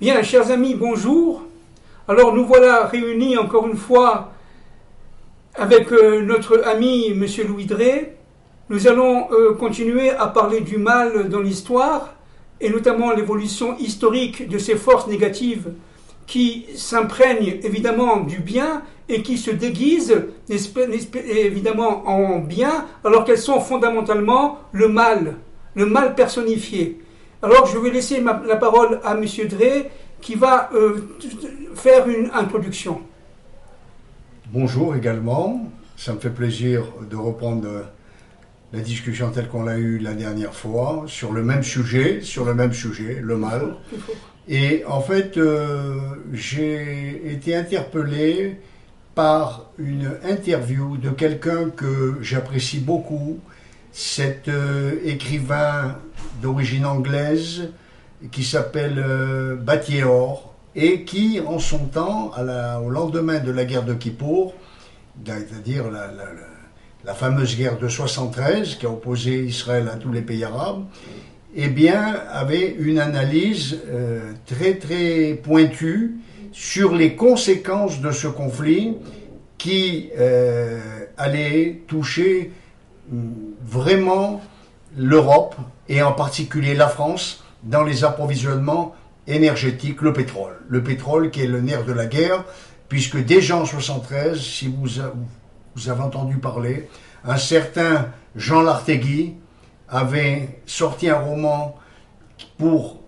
Bien, chers amis, bonjour. Alors nous voilà réunis encore une fois avec notre ami M. Louis Drey. Nous allons continuer à parler du mal dans l'histoire et notamment l'évolution historique de ces forces négatives qui s'imprègnent évidemment du bien et qui se déguisent évidemment en bien alors qu'elles sont fondamentalement le mal personnifié. Alors je vais laisser la parole à M. Drey qui va faire une introduction. Bonjour également, ça me fait plaisir de reprendre la discussion telle qu'on l'a eue la dernière fois, sur le même sujet, le mal. Et en fait, j'ai été interpellé par une interview de quelqu'un que j'apprécie beaucoup, cet écrivain d'origine anglaise qui s'appelle Batiéor, et qui, en son temps, au lendemain de la guerre de Kippour, c'est-à-dire la fameuse guerre de 73 qui a opposé Israël à tous les pays arabes, eh bien, avait une analyse très très pointue sur les conséquences de ce conflit qui allait toucher vraiment l'Europe et en particulier la France dans les approvisionnements énergétiques, le pétrole. Le pétrole qui est le nerf de la guerre, puisque déjà en 73, si vous avez entendu parler, un certain Jean Lartegui avait sorti un roman pour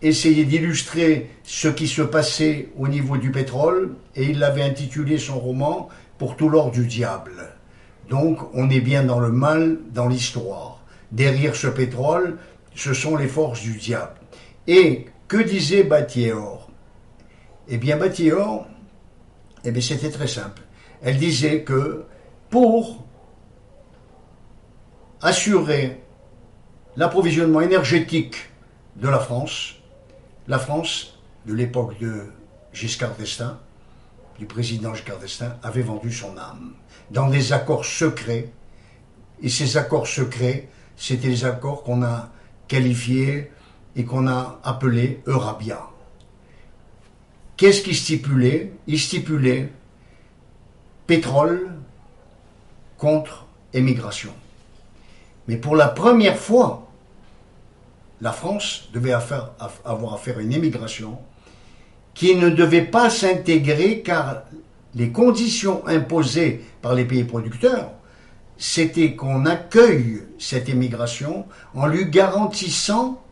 essayer d'illustrer ce qui se passait au niveau du pétrole, et il l'avait intitulé son roman « Pour tout l'or du diable ». Donc on est bien dans le mal, dans l'histoire. Derrière ce pétrole, ce sont les forces du diable. Et que disait Batiéor? Eh bien Batiéor, c'était très simple. Elle disait que pour assurer l'approvisionnement énergétique de la France de l'époque de Giscard d'Estaing, du président Giscard d'Estaing, avait vendu son âme dans des accords secrets. Et ces accords secrets, c'était les accords qu'on a qualifiés et qu'on a appelés Eurabia. Qu'est-ce qu'il stipulait? Il stipulait pétrole contre émigration. Mais pour la première fois, la France devait avoir affaire à une émigration qui ne devait pas s'intégrer car les conditions imposées par les pays producteurs, c'était qu'on accueille cette émigration en lui garantissant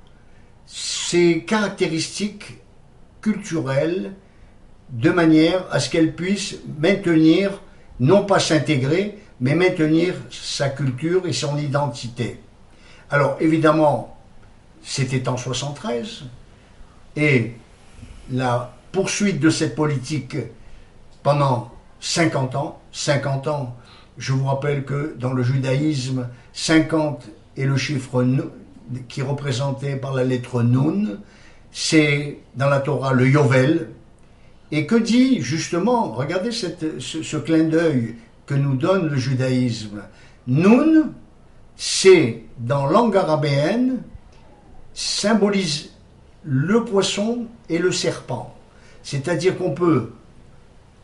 ses caractéristiques culturelles de manière à ce qu'elle puisse maintenir, non pas s'intégrer, mais maintenir sa culture et son identité. Alors évidemment, c'était en 73, et la poursuite de cette politique pendant 50 ans, je vous rappelle que dans le judaïsme, 50 est le chiffre qui est représenté par la lettre Nun, c'est dans la Torah le Yovel. Et que dit justement, regardez ce clin d'œil que nous donne le judaïsme. Nun, c'est dans langue arabéenne, symbolise le poisson et le serpent. C'est-à-dire qu'on peut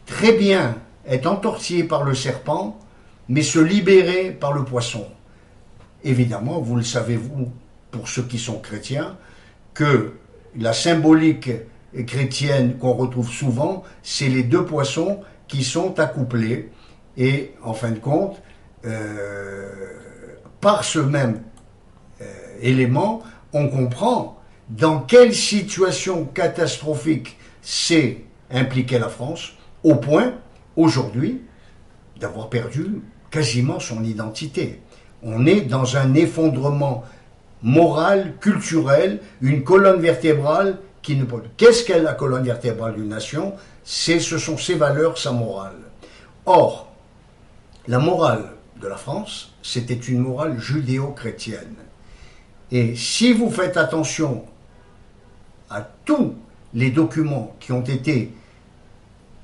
très bien être entortillé par le serpent, mais se libérer par le poisson. Évidemment, vous le savez, vous, pour ceux qui sont chrétiens, que la symbolique chrétienne qu'on retrouve souvent, c'est les deux poissons qui sont accouplés. Et en fin de compte, par ce même élément, on comprend dans quelle situation catastrophique s'est impliquée la France, au point, aujourd'hui, d'avoir perdu quasiment son identité. On est dans un effondrement moral, culturel, une colonne vertébrale qui ne peut... Qu'est-ce qu'est la colonne vertébrale d'une nation? Ce sont ses valeurs, sa morale. Or, la morale de la France, c'était une morale judéo-chrétienne. Et si vous faites attention à tous les documents qui ont été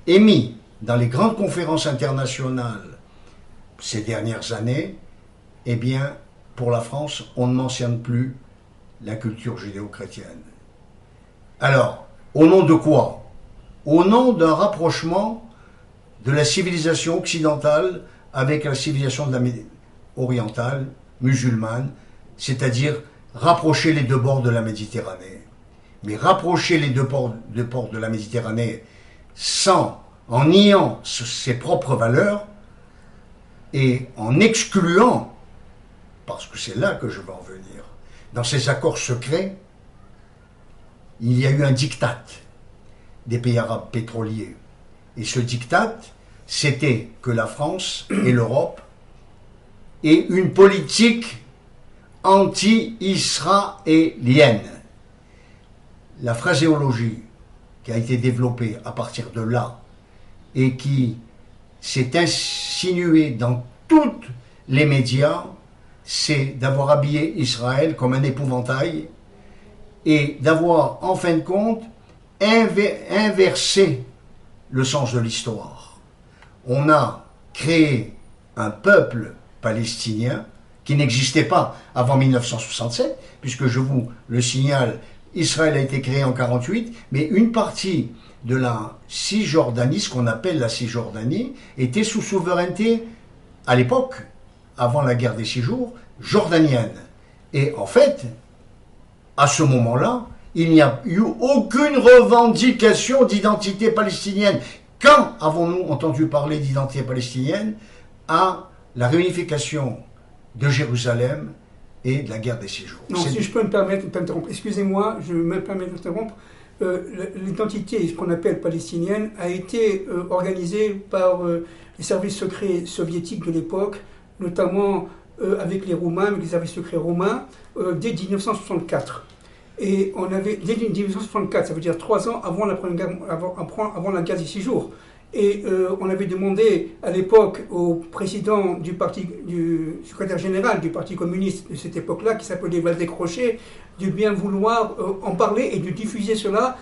émis dans les grandes conférences internationales ces dernières années, eh bien, pour la France, on ne mentionne plus la culture judéo-chrétienne. Alors, au nom de quoi? Au nom d'un rapprochement de la civilisation occidentale avec la civilisation orientale, musulmane, c'est-à-dire rapprocher les deux bords de la Méditerranée. Mais rapprocher les deux bords de la Méditerranée en niant ses propres valeurs et en excluant, parce que c'est là que je veux en venir, dans ces accords secrets, il y a eu un diktat des pays arabes pétroliers. Et ce diktat, c'était que la France et l'Europe aient une politique anti-israélienne. La phraséologie qui a été développée à partir de là et qui s'est insinuée dans tous les médias, c'est d'avoir habillé Israël comme un épouvantail et d'avoir, en fin de compte, inversé le sens de l'histoire. On a créé un peuple palestinien qui n'existait pas avant 1967, puisque je vous le signale, Israël a été créé en 1948, mais une partie de la Cisjordanie, ce qu'on appelle la Cisjordanie, était sous souveraineté, à l'époque, avant la guerre des 6 jours, jordanienne. Et en fait, à ce moment-là, il n'y a eu aucune revendication d'identité palestinienne. Quand avons-nous entendu parler d'identité palestinienne? À la réunification de Jérusalem et de la guerre des 6 jours. Non, si je peux me permettre d'interrompre, excusez-moi, je me permets d'interrompre. L'identité, ce qu'on appelle palestinienne, a été organisée par les services secrets soviétiques de l'époque, notamment avec les Roumains, avec les services secrets roumains, dès 1964. Et on avait, dès 1964, ça veut dire 3 ans avant la guerre des 6 jours. Et on avait demandé à l'époque au président du secrétaire général du Parti communiste de cette époque-là, qui s'appelait Waldeck Rochet, de bien vouloir en parler et de diffuser cela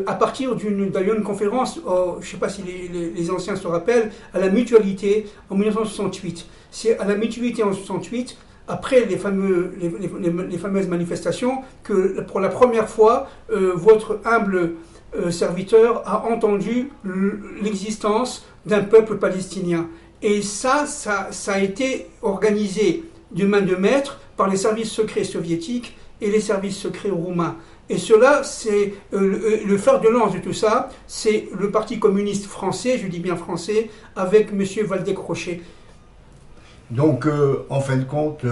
à partir d'une conférence, je ne sais pas si les anciens se rappellent, à la Mutualité en 1968. C'est à la Mutualité en 1968, après les fameuses manifestations, que pour la première fois, votre humble serviteur a entendu l'existence d'un peuple palestinien. Et ça a été organisé de main de maître par les services secrets soviétiques et les services secrets roumains. Et cela, c'est le fer de lance de tout ça, c'est le Parti communiste français, je dis bien français, avec M. Waldeck Rochet. Donc, en fin de compte,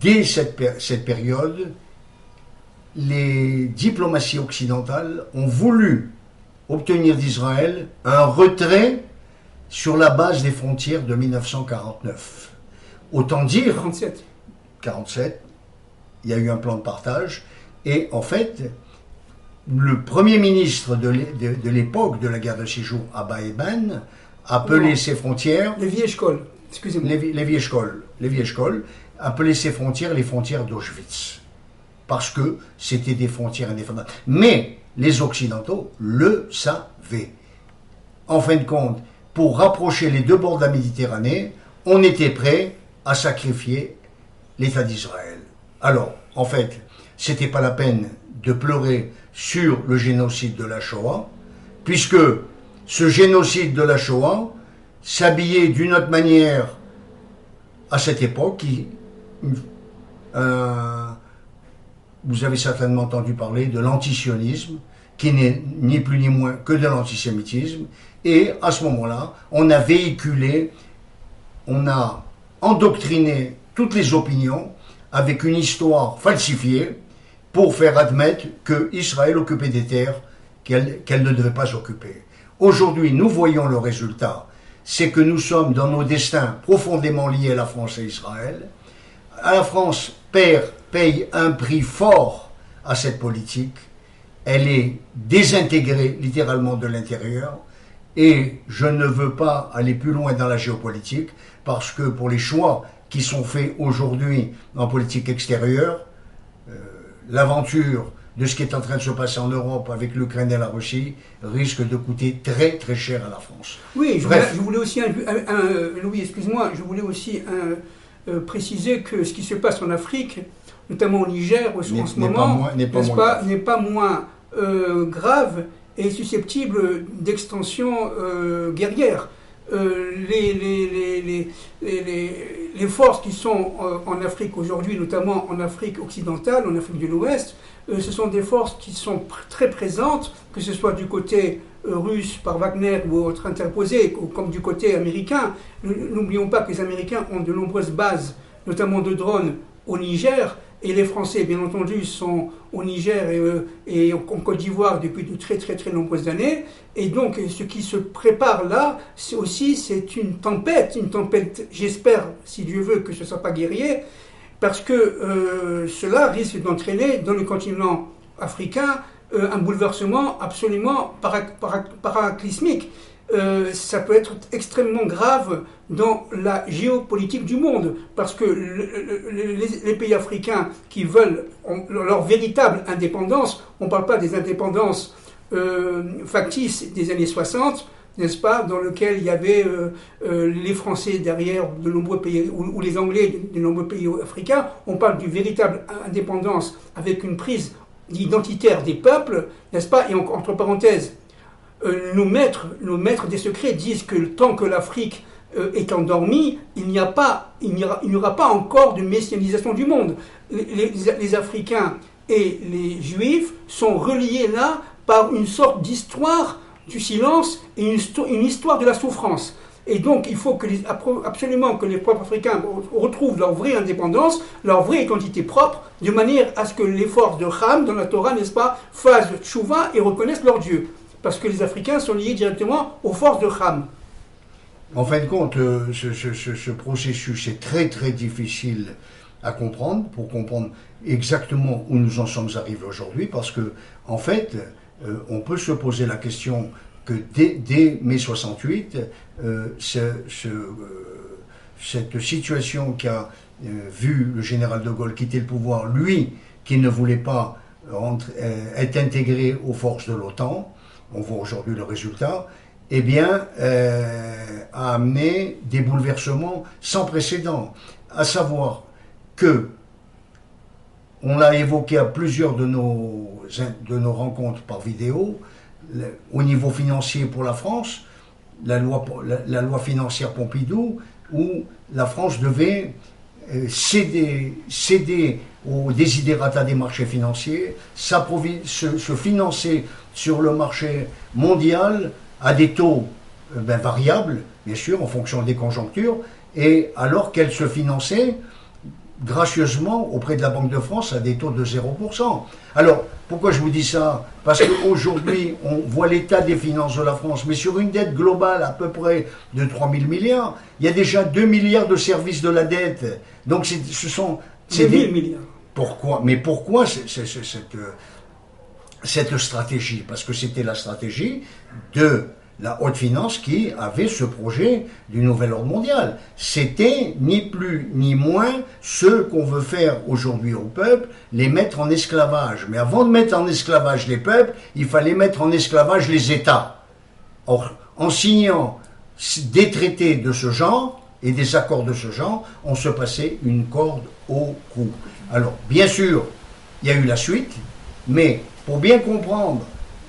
dès cette période, les diplomaties occidentales ont voulu obtenir d'Israël un retrait sur la base des frontières de 1949. Autant dire... 47, il y a eu un plan de partage, et en fait, le premier ministre de l'époque de la guerre de 6 jours, Abba Eban, appelait ces frontières... Lévi Eshkol, excusez-moi. Lévi Eshkol appelait ces frontières les frontières d'Auschwitz. Parce que c'était des frontières indéfendables. Mais les Occidentaux le savaient. En fin de compte, pour rapprocher les deux bords de la Méditerranée, on était prêt à sacrifier l'État d'Israël. Alors, en fait, c'était pas la peine de pleurer sur le génocide de la Shoah, puisque ce génocide de la Shoah s'habillait d'une autre manière à cette époque, vous avez certainement entendu parler de l'antisionisme, qui n'est ni plus ni moins que de l'antisémitisme. Et à ce moment-là, on a véhiculé, on a endoctriné toutes les opinions avec une histoire falsifiée pour faire admettre que Israël occupait des terres qu'elle ne devait pas occuper. Aujourd'hui, nous voyons le résultat. C'est que nous sommes dans nos destins profondément liés à la France et Israël. La France paye un prix fort à cette politique. Elle est désintégrée littéralement de l'intérieur. Et je ne veux pas aller plus loin dans la géopolitique, parce que pour les choix qui sont faits aujourd'hui en politique extérieure, l'aventure de ce qui est en train de se passer en Europe avec l'Ukraine et la Russie risque de coûter très très cher à la France. Oui, je voulais aussi, Louis, excuse-moi, je voulais aussi préciser que ce qui se passe en Afrique, notamment au Niger en ce moment, n'est pas moins grave et susceptible d'extension guerrière. Les forces qui sont en Afrique aujourd'hui, notamment en Afrique occidentale, en Afrique de l'Ouest, ce sont des forces qui sont très présentes, que ce soit du côté russe par Wagner ou autre interposé, comme du côté américain. N'oublions pas que les Américains ont de nombreuses bases, notamment de drones, au Niger, et les Français, bien entendu, sont au Niger et en Côte d'Ivoire depuis de très très très nombreuses années. Et donc, ce qui se prépare là, c'est une tempête, j'espère, si Dieu veut, que ce ne soit pas guerrier, parce que cela risque d'entraîner dans le continent africain un bouleversement absolument paraclysmique. Ça peut être extrêmement grave dans la géopolitique du monde, parce que les pays africains qui veulent leur véritable indépendance, on ne parle pas des indépendances factices des années 60, n'est-ce pas, dans lequel il y avait les Français derrière de nombreux pays, ou les Anglais de nombreux pays africains. On parle d'une véritable indépendance avec une prise identitaire des peuples, n'est-ce pas, et entre parenthèses, nos maîtres des secrets disent que tant que l'Afrique est endormie, il n'y aura pas encore de messianisation du monde. Les Africains et les Juifs sont reliés là par une sorte d'histoire du silence et une histoire de la souffrance. Et donc, il faut absolument que les peuples africains retrouvent leur vraie indépendance, leur vraie identité propre, de manière à ce que les forces de Ham, dans la Torah, n'est-ce pas, fassent tchouva et reconnaissent leur Dieu. Parce que les Africains sont liés directement aux forces de Ham. En fin de compte, ce processus est très très difficile à comprendre, pour comprendre exactement où nous en sommes arrivés aujourd'hui, parce que, en fait, on peut se poser la question que dès mai 68, cette situation qu'a vu le général de Gaulle quitter le pouvoir, lui qui ne voulait pas être intégré aux forces de l'OTAN, on voit aujourd'hui le résultat, eh bien, a amené des bouleversements sans précédent. À savoir que, on l'a évoqué à plusieurs de nos rencontres par vidéo, au niveau financier pour la France, la loi financière Pompidou, où la France devait céder aux desiderata des marchés financiers, se financer sur le marché mondial à des taux variables, bien sûr, en fonction des conjonctures, et alors qu'elle se finançait gracieusement auprès de la Banque de France à des taux de 0%. Alors, pourquoi je vous dis ça? Parce qu'aujourd'hui, on voit l'état des finances de la France, mais sur une dette globale à peu près de 3 000 milliards, il y a déjà 2 milliards de services de la dette. Donc, ce sont... 2 000 milliards. Pourquoi? Mais pourquoi cette stratégie? Parce que c'était la stratégie de la haute finance qui avait ce projet du nouvel ordre mondial. C'était ni plus ni moins ce qu'on veut faire aujourd'hui au peuple, les mettre en esclavage. Mais avant de mettre en esclavage les peuples, il fallait mettre en esclavage les États. Or, en signant des traités de ce genre et des accords de ce genre, on se passait une corde au cou. Alors, bien sûr, il y a eu la suite, mais pour bien comprendre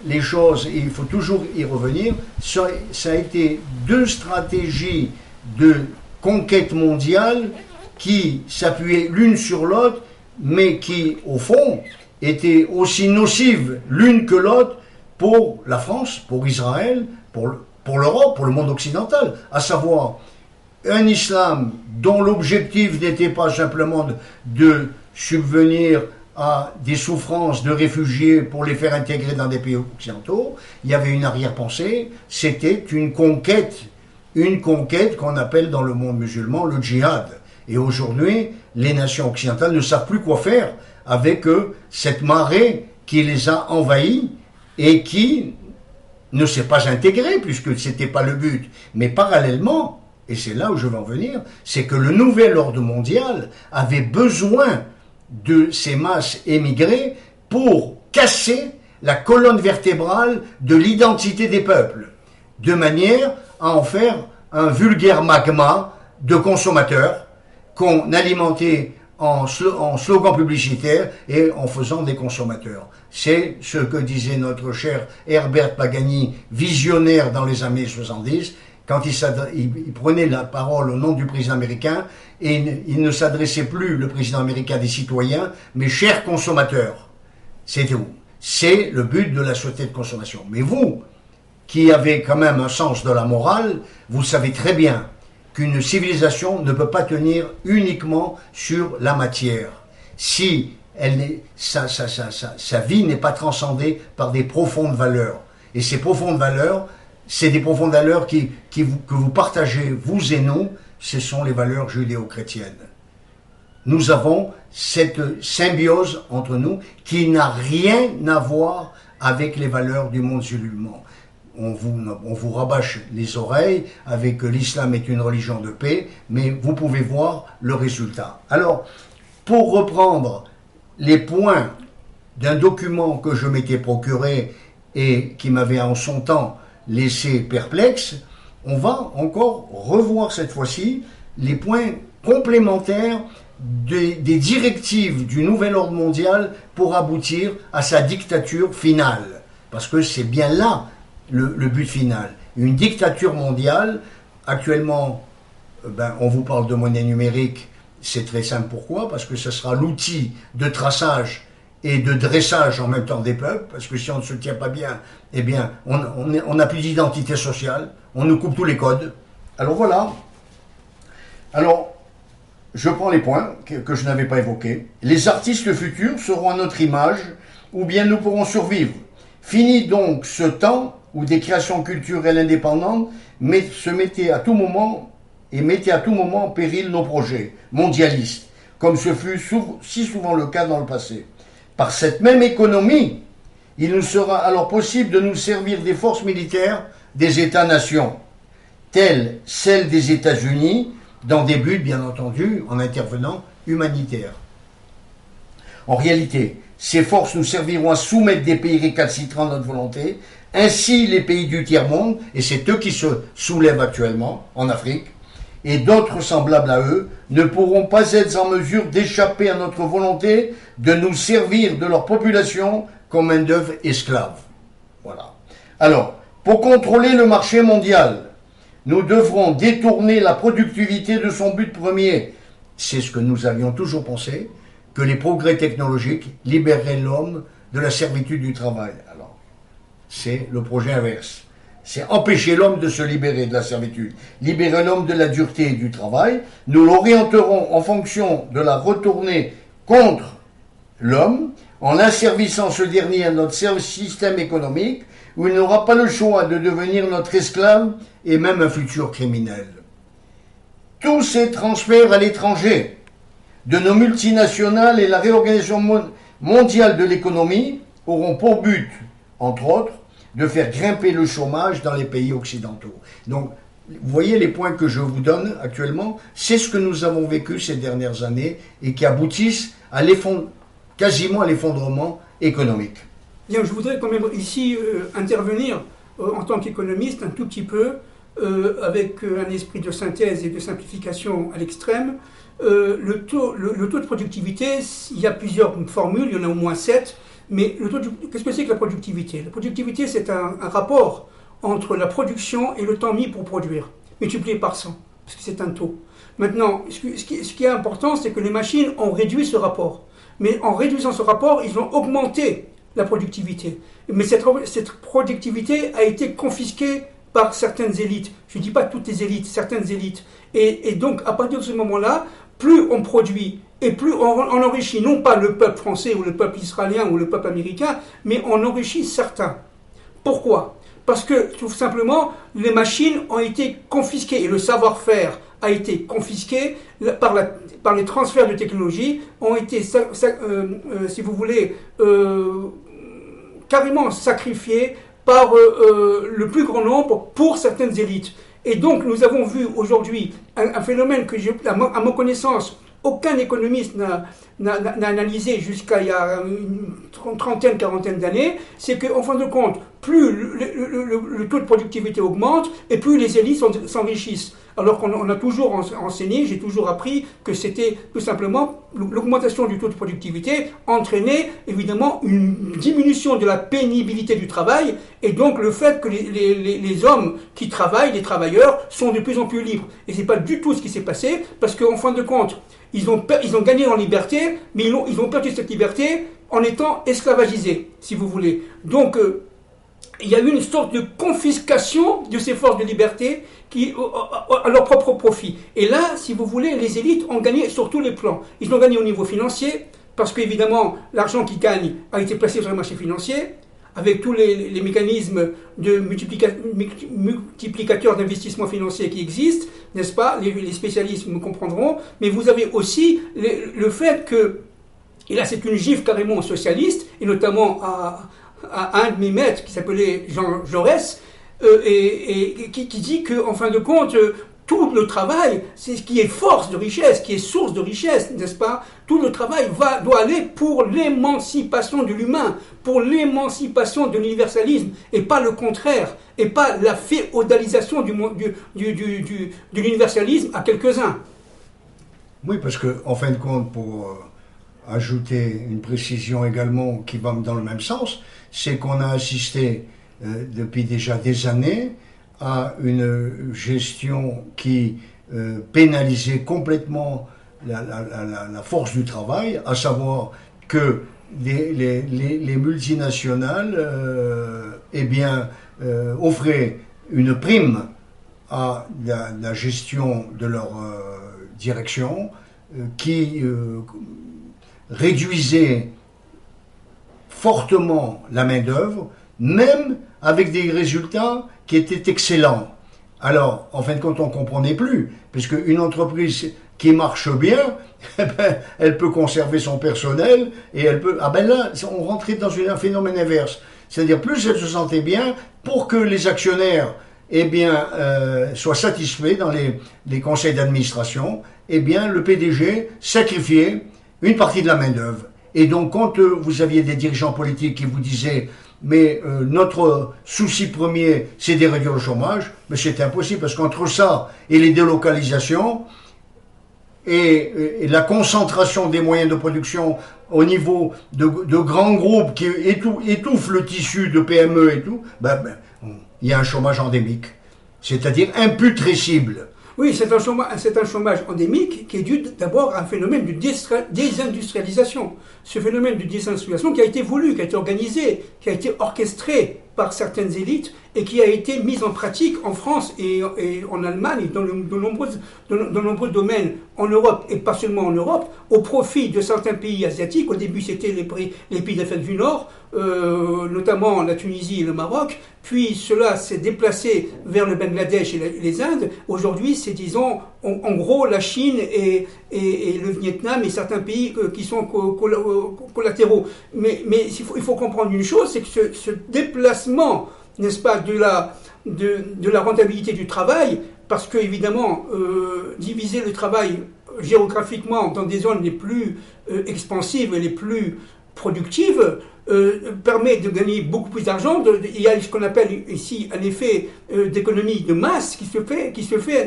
les choses, et il faut toujours y revenir, ça a été deux stratégies de conquête mondiale qui s'appuyaient l'une sur l'autre, mais qui, au fond, étaient aussi nocives l'une que l'autre pour la France, pour Israël, pour l'Europe, pour le monde occidental, à savoir un islam dont l'objectif n'était pas simplement de subvenir à des souffrances de réfugiés pour les faire intégrer dans des pays occidentaux. Il y avait une arrière-pensée, c'était une conquête qu'on appelle dans le monde musulman le djihad. Et aujourd'hui, les nations occidentales ne savent plus quoi faire avec cette marée qui les a envahis et qui ne s'est pas intégrée, puisque ce n'était pas le but. Mais parallèlement, et c'est là où je veux en venir, c'est que le nouvel ordre mondial avait besoin de ces masses émigrées pour casser la colonne vertébrale de l'identité des peuples, de manière à en faire un vulgaire magma de consommateurs qu'on alimentait en slogan publicitaire et en faisant des consommateurs. C'est ce que disait notre cher Herbert Pagani, visionnaire dans les années 70, quand il prenait la parole au nom du président américain, et il ne s'adressait plus, le président américain, des citoyens, mais chers consommateurs. C'est tout. C'est le but de la société de consommation. Mais vous, qui avez quand même un sens de la morale, vous savez très bien qu'une civilisation ne peut pas tenir uniquement sur la matière. Si sa vie n'est pas transcendée par des profondes valeurs. Et ces profondes valeurs, c'est des profondes valeurs que vous partagez, vous et nous, ce sont les valeurs judéo-chrétiennes. Nous avons cette symbiose entre nous qui n'a rien à voir avec les valeurs du monde musulman. On vous rabâche les oreilles avec l'islam est une religion de paix, mais vous pouvez voir le résultat. Alors, pour reprendre les points d'un document que je m'étais procuré et qui m'avait en son temps laissé perplexe, on va encore revoir cette fois-ci les points complémentaires des directives du nouvel ordre mondial pour aboutir à sa dictature finale. Parce que c'est bien là le but final. Une dictature mondiale, actuellement, on vous parle de monnaie numérique, c'est très simple. Pourquoi? Parce que ce sera l'outil de traçage et de dressage en même temps des peuples, parce que si on ne se tient pas bien, eh bien, on n'a plus d'identité sociale, on nous coupe tous les codes. Alors voilà. Alors, je prends les points que je n'avais pas évoqués. Les artistes futurs seront à notre image, ou bien nous pourrons survivre. Fini donc ce temps où des créations culturelles indépendantes mettaient à tout moment en péril nos projets mondialistes, comme ce fut si souvent le cas dans le passé. Par cette même économie, il nous sera alors possible de nous servir des forces militaires des États-nations, telles celles des États-Unis, dans des buts, bien entendu, en intervenant humanitaires. En réalité, ces forces nous serviront à soumettre des pays récalcitrants à notre volonté. Ainsi, les pays du tiers-monde, et c'est eux qui se soulèvent actuellement en Afrique, et d'autres semblables à eux, ne pourront pas être en mesure d'échapper à notre volonté de nous servir de leur population comme main-d'œuvre esclave. Voilà. Alors, pour contrôler le marché mondial, nous devrons détourner la productivité de son but premier. C'est ce que nous avions toujours pensé, que les progrès technologiques libéreraient l'homme de la servitude du travail. Alors, c'est le projet inverse. C'est empêcher l'homme de se libérer de la servitude, libérer l'homme de la dureté du travail. Nous l'orienterons en fonction de la retourner contre l'homme, en asservissant ce dernier à notre système économique, où il n'aura pas le choix de devenir notre esclave et même un futur criminel. Tous ces transferts à l'étranger de nos multinationales et la réorganisation mondiale de l'économie auront pour but, entre autres, de faire grimper le chômage dans les pays occidentaux. Donc, vous voyez les points que je vous donne actuellement, c'est ce que nous avons vécu ces dernières années et qui aboutissent à quasiment à l'effondrement économique. Bien, je voudrais quand même ici intervenir en tant qu'économiste un tout petit peu, avec un esprit de synthèse et de simplification à l'extrême. Le taux de productivité, il y a plusieurs formules, il y en a au moins 7. Mais qu'est-ce que c'est que la productivité? La productivité, c'est un rapport entre la production et le temps mis pour produire, multiplié par 100, parce que c'est un taux. Maintenant, ce qui est important, c'est que les machines ont réduit ce rapport. Mais en réduisant ce rapport, ils ont augmenté la productivité. Mais cette productivité a été confisquée par certaines élites. Je ne dis pas toutes les élites, certaines élites. Et donc, à partir de ce moment-là, plus on produit et plus on enrichit non pas le peuple français ou le peuple israélien ou le peuple américain, mais on enrichit certains. Pourquoi? Parce que, tout simplement, les machines ont été confisquées et le savoir-faire a été confisqué par les transferts de technologie, ont été, si vous voulez, carrément sacrifiés par le plus grand nombre pour certaines élites. Et donc, nous avons vu aujourd'hui un phénomène que, à ma connaissance, aucun économiste n'a analysé jusqu'à il y a une trentaine, quarantaine d'années, c'est qu'en fin de compte, plus le taux de productivité augmente et plus les élites s'enrichissent. Alors qu'on a toujours enseigné, j'ai toujours appris que c'était tout simplement l'augmentation du taux de productivité entraînait évidemment une diminution de la pénibilité du travail et donc le fait que les hommes qui travaillent, les travailleurs, sont de plus en plus libres. Et c'est pas du tout ce qui s'est passé parce qu'en fin de compte, ils ont gagné en liberté, mais ils ont perdu cette liberté en étant esclavagisés, si vous voulez. Donc, il y a eu une sorte de confiscation de ces forces de liberté à leur propre profit. Et là, si vous voulez, les élites ont gagné sur tous les plans. Ils ont gagné au niveau financier, parce qu'évidemment, l'argent qu'ils gagnent a été placé sur le marché financier, avec tous les mécanismes de multiplicateurs d'investissement financier qui existent, n'est-ce pas? Les spécialistes me comprendront. Mais vous avez aussi le fait que, et là c'est une gifle carrément socialiste, et notamment à un de mes maîtres qui s'appelait Jean Jaurès, et qui dit qu'en fin de compte, tout le travail, c'est ce qui est force de richesse, qui est source de richesse, n'est-ce pas? Tout le travail doit aller pour l'émancipation de l'humain, pour l'émancipation de l'universalisme, et pas le contraire, et pas la féodalisation de l'universalisme à quelques-uns. Oui, parce que, en fin de compte, pour ajouter une précision également qui va dans le même sens, c'est qu'on a assisté depuis déjà des années à une gestion qui pénalisait complètement la force du travail, à savoir que les multinationales offraient une prime à la gestion de leur direction qui réduisait fortement la main-d'œuvre, même avec des résultats qui étaient excellents. Alors, en fin de compte, on ne comprenait plus, puisque une entreprise qui marche bien, elle peut conserver son personnel et elle peut... Ah ben là, on rentrait dans un phénomène inverse. C'est-à-dire, plus elle se sentait bien, pour que les actionnaires soient satisfaits dans les conseils d'administration, le PDG sacrifiait une partie de la main-d'œuvre. Et donc, quand vous aviez des dirigeants politiques qui vous disaient mais notre souci premier, c'est de réduire le chômage, mais c'était impossible, parce qu'entre ça et les délocalisations et la concentration des moyens de production au niveau de grands groupes qui étouffent le tissu de PME et tout, il y a un chômage endémique, c'est-à-dire imputrescible. Oui, c'est un chômage endémique qui est dû d'abord à un phénomène de désindustrialisation. Ce phénomène de désindustrialisation qui a été voulu, qui a été organisé, qui a été orchestré par certaines élites et qui a été mis en pratique en France et en Allemagne et dans de nombreux domaines en Europe et pas seulement en Europe, au profit de certains pays asiatiques. Au début, c'était les pays d'Afrique du Nord, notamment la Tunisie et le Maroc, puis cela s'est déplacé vers le Bangladesh et les Indes. Aujourd'hui, c'est, disons, en gros, la Chine et le Vietnam et certains pays qui sont collatéraux. Mais il faut comprendre une chose, c'est que ce déplacement, n'est-ce pas, de la rentabilité du travail, parce que évidemment, diviser le travail géographiquement dans des zones les plus expansives et les plus productives permet de gagner beaucoup plus d'argent. Il y a ce qu'on appelle ici un effet d'économie de masse qui se fait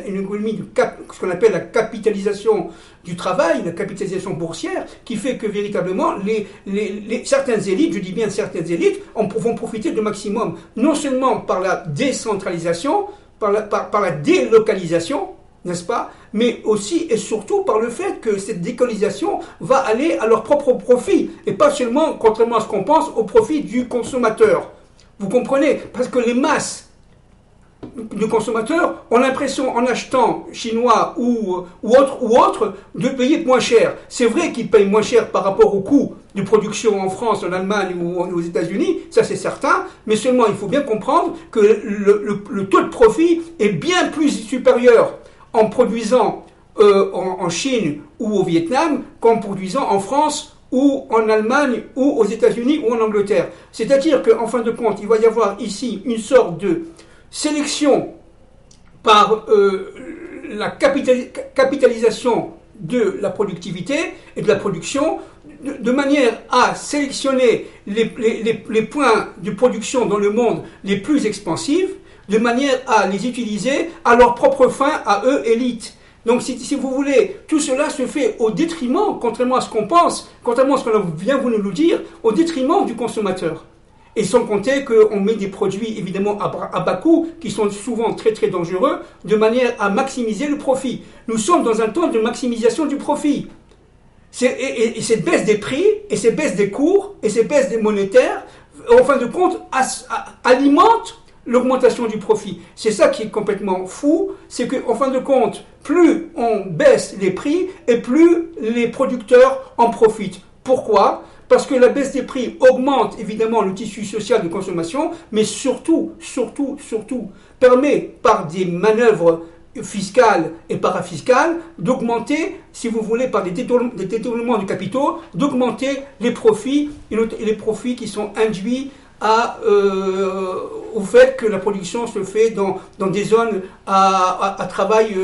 une économie ce qu'on appelle la capitalisation du travail, la capitalisation boursière, qui fait que véritablement certaines élites, je dis bien certaines élites, vont profiter du maximum, non seulement par la décentralisation, par la délocalisation, n'est-ce pas? Mais aussi et surtout par le fait que cette décolonisation va aller à leur propre profit, et pas seulement, contrairement à ce qu'on pense, au profit du consommateur. Vous comprenez? Parce que les masses de consommateurs ont l'impression, en achetant chinois ou autre, de payer moins cher. C'est vrai qu'ils payent moins cher par rapport au coût de production en France, en Allemagne ou aux États-Unis, ça c'est certain, mais seulement il faut bien comprendre que le taux de profit est bien plus supérieur en produisant en Chine ou au Vietnam qu'en produisant en France ou en Allemagne ou aux États-Unis ou en Angleterre. C'est-à-dire qu'en fin de compte, il va y avoir ici une sorte de sélection par la capitalisation de la productivité et de la production de manière à sélectionner les points de production dans le monde les plus expansifs, de manière à les utiliser à leur propre fin, à eux, élites. Donc, si vous voulez, tout cela se fait au détriment, contrairement à ce qu'on pense, contrairement à ce qu'on vient vous nous dire, au détriment du consommateur. Et sans compter qu'on met des produits, évidemment, à bas coût, qui sont souvent très très dangereux, de manière à maximiser le profit. Nous sommes dans un temps de maximisation du profit. Et cette baisse des prix, et ces baisses des cours, et ces baisses des monétaires, en fin de compte, alimentent l'augmentation du profit. C'est ça qui est complètement fou, c'est qu'en fin de compte, plus on baisse les prix, et plus les producteurs en profitent. Pourquoi ? Parce que la baisse des prix augmente évidemment le tissu social de consommation, mais surtout, permet par des manœuvres fiscales et parafiscales d'augmenter, si vous voulez, par des détournements de capitaux, d'augmenter les profits, et les profits qui sont induits au fait que la production se fait dans des zones à travail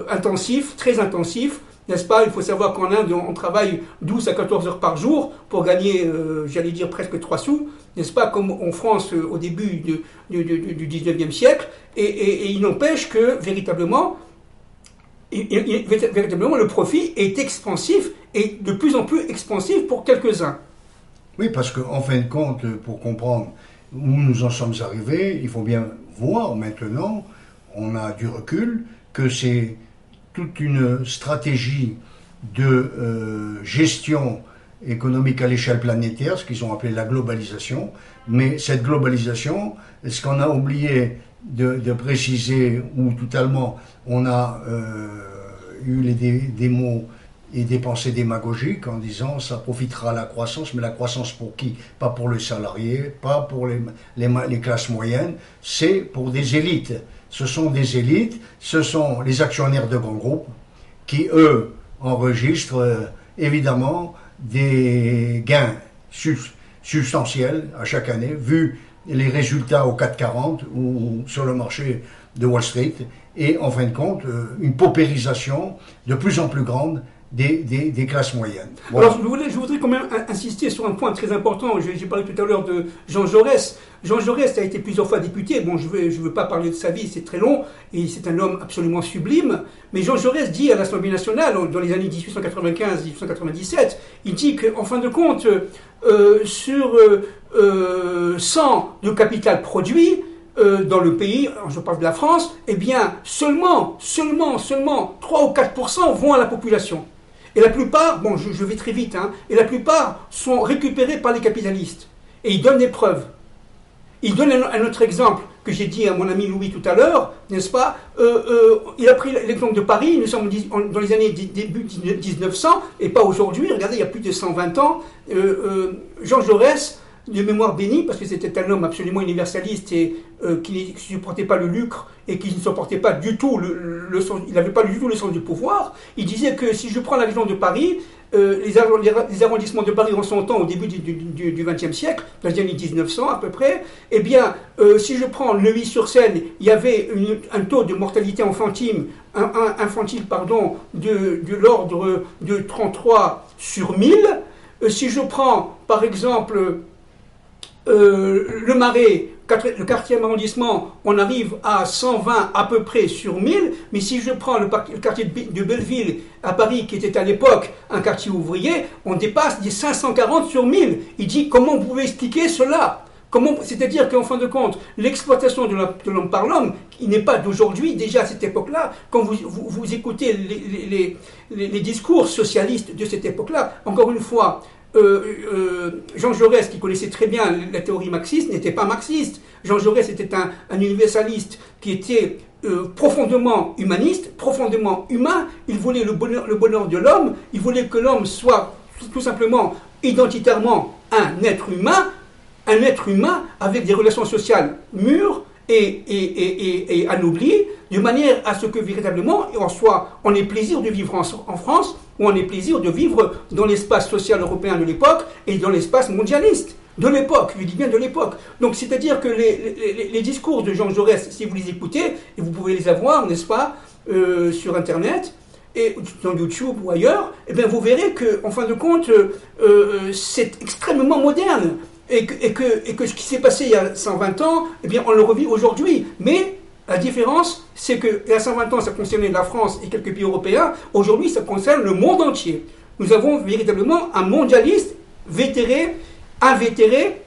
intensif, très intensif, n'est-ce pas? Il faut savoir qu'en Inde, on travaille 12 à 14 heures par jour pour gagner, j'allais dire, presque 3 sous, n'est-ce pas? Comme en France au début du 19e siècle. Et il n'empêche que, véritablement, le profit est expansif et de plus en plus expansif pour quelques-uns. Oui, parce qu'en fin de compte, pour comprendre où nous en sommes arrivés, il faut bien voir maintenant, on a du recul, que c'est toute une stratégie de gestion économique à l'échelle planétaire, ce qu'ils ont appelé la globalisation. Mais cette globalisation, ce qu'on a oublié de préciser, ou totalement, on a eu des mots et des pensées démagogiques en disant ça profitera à la croissance, mais la croissance pour qui? Pas pour les salariés, pas pour les classes moyennes, c'est pour des élites. Ce sont des élites, ce sont les actionnaires de grands groupes qui, eux, enregistrent évidemment des gains substantiels à chaque année, vu les résultats au CAC 40 ou sur le marché de Wall Street, et en fin de compte, une paupérisation de plus en plus grande des classes moyennes. Voilà. Alors, je voudrais quand même insister sur un point très important. J'ai parlé tout à l'heure de Jean Jaurès. Jean Jaurès a été plusieurs fois député. Bon, je veux pas parler de sa vie, c'est très long, et c'est un homme absolument sublime. Mais Jean Jaurès dit à l'Assemblée nationale, dans les années 1895-1897, il dit qu'en fin de compte, sur 100 de capital produit, dans le pays, je parle de la France, eh bien, seulement 3 ou 4% vont à la population. Et la plupart, bon, je vais très vite, et la plupart sont récupérés par les capitalistes. Et ils donnent des preuves. Il donne un autre exemple que j'ai dit à mon ami Louis tout à l'heure, n'est-ce pas? Il a pris l'exemple de Paris, nous sommes dans les années début 1900, et pas aujourd'hui, regardez, il y a plus de 120 ans, Jean Jaurès, de mémoire bénie, parce que c'était un homme absolument universaliste et qui ne supportait pas le lucre et qui ne supportait pas du tout le sens, il n'avait pas du tout le sens du pouvoir. Il disait que si je prends la région de Paris, les arrondissements de Paris en son temps, au début du XXe siècle, dans les années 1900 à peu près, eh bien, si je prends Neuilly-sur-Seine, il y avait un taux de mortalité infantile, de l'ordre de 33 sur 1000. Si je prends, par exemple, le Marais, le 4e arrondissement, on arrive à 120 à peu près sur 1000, mais si je prends le quartier de Belleville à Paris, qui était à l'époque un quartier ouvrier, on dépasse des 540 sur 1000. Il dit, comment vous pouvez expliquer cela? C'est-à-dire qu'en fin de compte, l'exploitation de l'homme par l'homme, qui n'est pas d'aujourd'hui, déjà à cette époque-là, quand vous écoutez les discours socialistes de cette époque-là, encore une fois, Jean Jaurès, qui connaissait très bien la théorie marxiste, n'était pas marxiste. Jean Jaurès était un universaliste qui était profondément humaniste, profondément humain. Il voulait le bonheur de l'homme, il voulait que l'homme soit tout simplement, identitairement, un être humain avec des relations sociales mûres et anoblies, de manière à ce que véritablement on ait plaisir de vivre en France, ou on ait plaisir de vivre dans l'espace social européen de l'époque et dans l'espace mondialiste de l'époque, je dis bien de l'époque. Donc c'est-à-dire que les discours de Jean Jaurès, si vous les écoutez, et vous pouvez les avoir, n'est-ce pas, sur Internet, et dans YouTube ou ailleurs, eh bien vous verrez qu'en fin de compte, c'est extrêmement moderne. Et que ce qui s'est passé il y a 120 ans, eh bien on le revit aujourd'hui. Mais la différence, c'est qu'il y a 120 ans, ça concernait la France et quelques pays européens. Aujourd'hui, ça concerne le monde entier. Nous avons véritablement un mondialiste invétéré,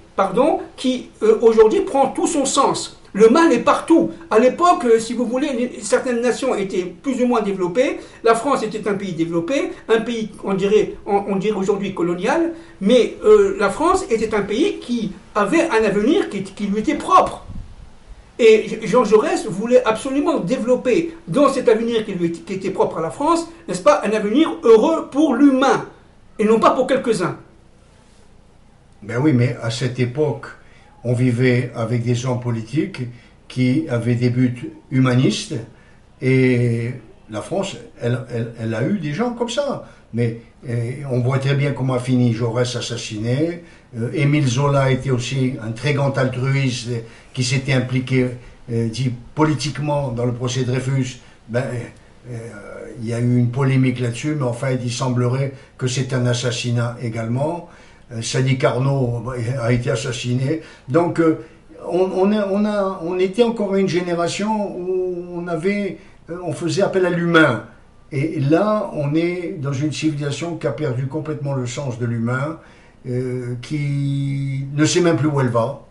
qui aujourd'hui prend tout son sens. Le mal est partout. À l'époque, si vous voulez, certaines nations étaient plus ou moins développées. La France était un pays développé, un pays, on dirait aujourd'hui colonial, mais la France était un pays qui avait un avenir qui lui était propre. Et Jean Jaurès voulait absolument développer dans cet avenir qui était propre à la France, n'est-ce pas, un avenir heureux pour l'humain, et non pas pour quelques-uns. Ben oui, mais à cette époque, on vivait avec des hommes politiques qui avaient des buts humanistes, et la France, elle a eu des gens comme ça. Mais on voit très bien comment a fini Jaurès assassiné. Émile Zola était aussi un très grand altruiste qui s'était impliqué politiquement dans le procès Dreyfus. Il y a eu une polémique là-dessus, mais enfin il semblerait que c'est un assassinat également. Sadi Carnot a été assassiné. Donc on était encore une génération où on faisait appel à l'humain. Et là, on est dans une civilisation qui a perdu complètement le sens de l'humain, qui ne sait même plus où elle va,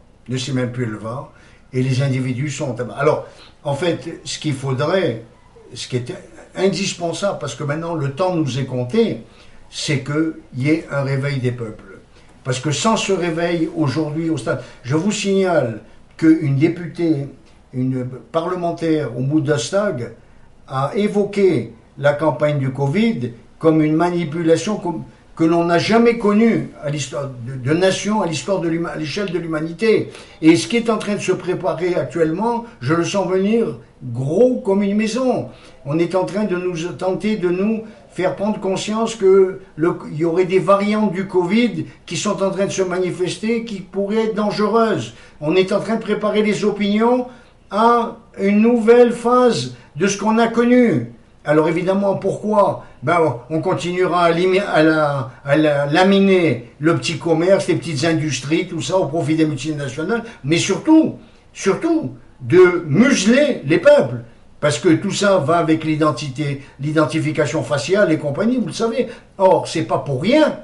et les individus sont... Alors, en fait, ce qui est indispensable, parce que maintenant le temps nous est compté, c'est qu'il y ait un réveil des peuples. Parce que sans ce réveil, aujourd'hui, au stade... Je vous signale qu'une députée, une parlementaire au Bundestag a évoqué la campagne du Covid comme une manipulation que l'on n'a jamais connue à l'histoire de nation, à l'échelle de l'humanité. Et ce qui est en train de se préparer actuellement, je le sens venir gros comme une maison. On est en train de tenter de nous faire prendre conscience qu'il y aurait des variantes du Covid qui sont en train de se manifester, qui pourraient être dangereuses. On est en train de préparer les opinions à une nouvelle phase de ce qu'on a connu. Alors évidemment, pourquoi ? On continuera à laminer le petit commerce, les petites industries, tout ça au profit des multinationales, mais surtout, de museler les peuples. Parce que tout ça va avec l'identification faciale et compagnie, vous le savez. Or, c'est pas pour rien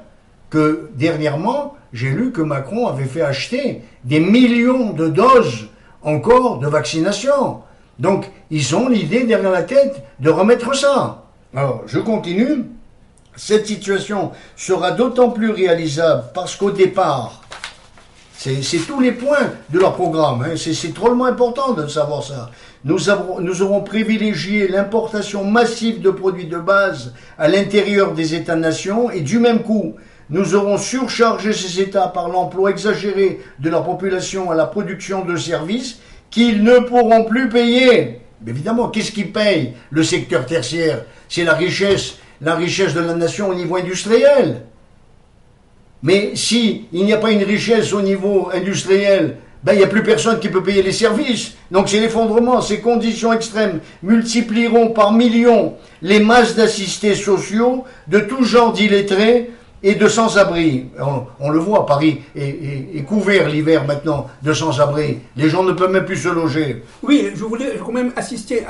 que dernièrement, j'ai lu que Macron avait fait acheter des millions de doses encore de vaccination. Donc, ils ont l'idée derrière la tête de remettre ça. Alors, je continue. Cette situation sera d'autant plus réalisable parce qu'au départ, c'est tous les points de leur programme. C'est drôlement important de savoir ça. Nous aurons privilégié l'importation massive de produits de base à l'intérieur des États-nations et du même coup, nous aurons surchargé ces États par l'emploi exagéré de leur population à la production de services qu'ils ne pourront plus payer. Mais évidemment, qu'est-ce qui paye le secteur tertiaire ? C'est la richesse de la nation au niveau industriel. Mais si il n'y a pas une richesse au niveau industriel, il n'y a plus personne qui peut payer les services. Donc c'est l'effondrement. Ces conditions extrêmes multiplieront par millions les masses d'assistés sociaux de tout genre d'illettrés et de sans-abri. On le voit, Paris est couvert l'hiver maintenant de sans-abri. Les gens ne peuvent même plus se loger. Oui, je voulais quand même insister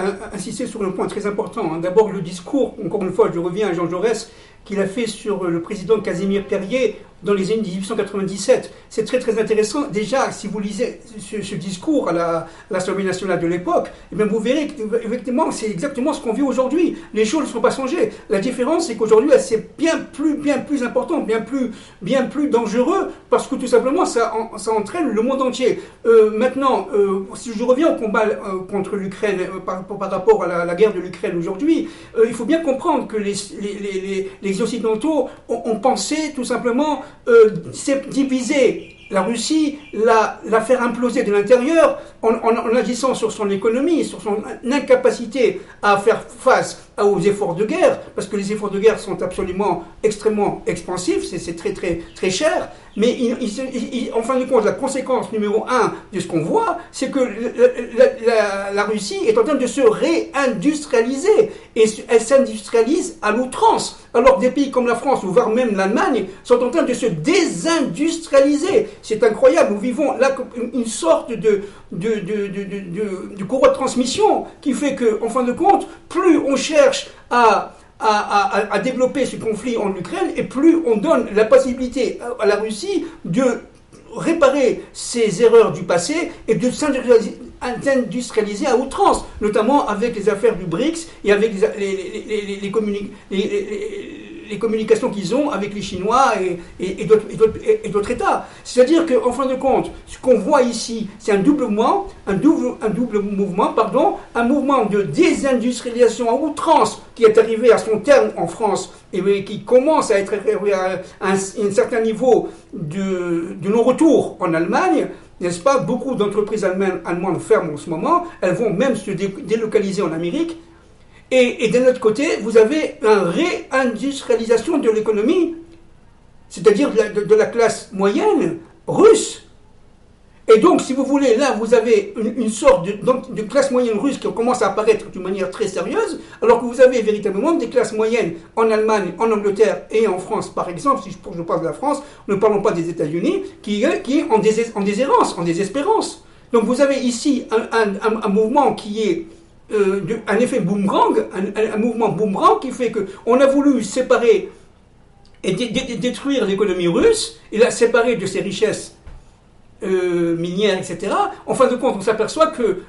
sur un point très important. D'abord, le discours, encore une fois, je reviens à Jean Jaurès, qu'il a fait sur le président Casimir Perier dans les années 1897. C'est très très intéressant. Déjà, si vous lisez ce discours à l'Assemblée nationale de l'époque, eh bien vous verrez qu'effectivement, c'est exactement ce qu'on vit aujourd'hui. Les choses ne sont pas changées. La différence, c'est qu'aujourd'hui, c'est bien plus important, bien plus dangereux, parce que tout simplement, ça entraîne le monde entier. Maintenant, si je reviens au combat contre l'Ukraine, par rapport à la guerre de l'Ukraine aujourd'hui, il faut bien comprendre que les Occidentaux ont pensé tout simplement diviser la Russie, la faire imploser de l'intérieur en agissant sur son économie, sur son incapacité à faire face aux efforts de guerre, parce que les efforts de guerre sont absolument extrêmement expansifs, c'est très très très cher, mais en fin de compte, la conséquence numéro un de ce qu'on voit, c'est que la Russie est en train de se réindustrialiser, et elle s'industrialise à l'outrance, alors que des pays comme la France, ou voire même l'Allemagne, sont en train de se désindustrialiser. C'est incroyable, nous vivons là une sorte de courroie de transmission qui fait que, en fin de compte, plus on cherche à développer ce conflit en Ukraine, et plus on donne la possibilité à la Russie de réparer ses erreurs du passé et de s'industrialiser à outrance, notamment avec les affaires du BRICS et avec les communications qu'ils ont avec les Chinois et d'autres États. C'est-à-dire qu'en fin de compte, ce qu'on voit ici, c'est un double mouvement, un mouvement de désindustrialisation à outrance qui est arrivé à son terme en France et qui commence à être à un certain niveau de non-retour en Allemagne. N'est-ce pas? Beaucoup d'entreprises allemandes ferment en ce moment, elles vont même se délocaliser en Amérique. Et d'un autre côté, vous avez une réindustrialisation de l'économie, c'est-à-dire de la classe moyenne russe. Et donc, si vous voulez, là, vous avez une sorte de classe moyenne russe qui commence à apparaître d'une manière très sérieuse, alors que vous avez véritablement des classes moyennes en Allemagne, en Angleterre et en France, par exemple. Si je parle de la France, ne parlons pas des États-Unis, qui est en déshérence, en désespérance. Donc, vous avez ici un mouvement qui est un effet boomerang, un mouvement boomerang qui fait qu'on a voulu séparer et détruire l'économie russe, et la séparer de ses richesses minières, etc. En fin de compte, on s'aperçoit que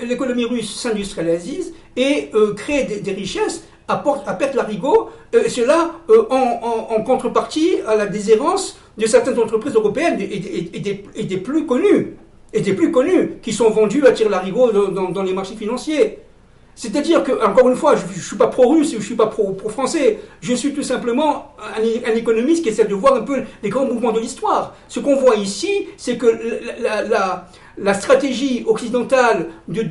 l'économie russe s'industrialise et crée des richesses à perte larigot, cela en contrepartie à la déshérence de certaines entreprises européennes et des plus connues. Qui sont vendus à tire-larigot dans les marchés financiers. C'est-à-dire que, encore une fois, je ne suis pas pro-russe, je ne suis pas pro-français, je suis tout simplement un économiste qui essaie de voir un peu les grands mouvements de l'histoire. Ce qu'on voit ici, c'est que la stratégie occidentale de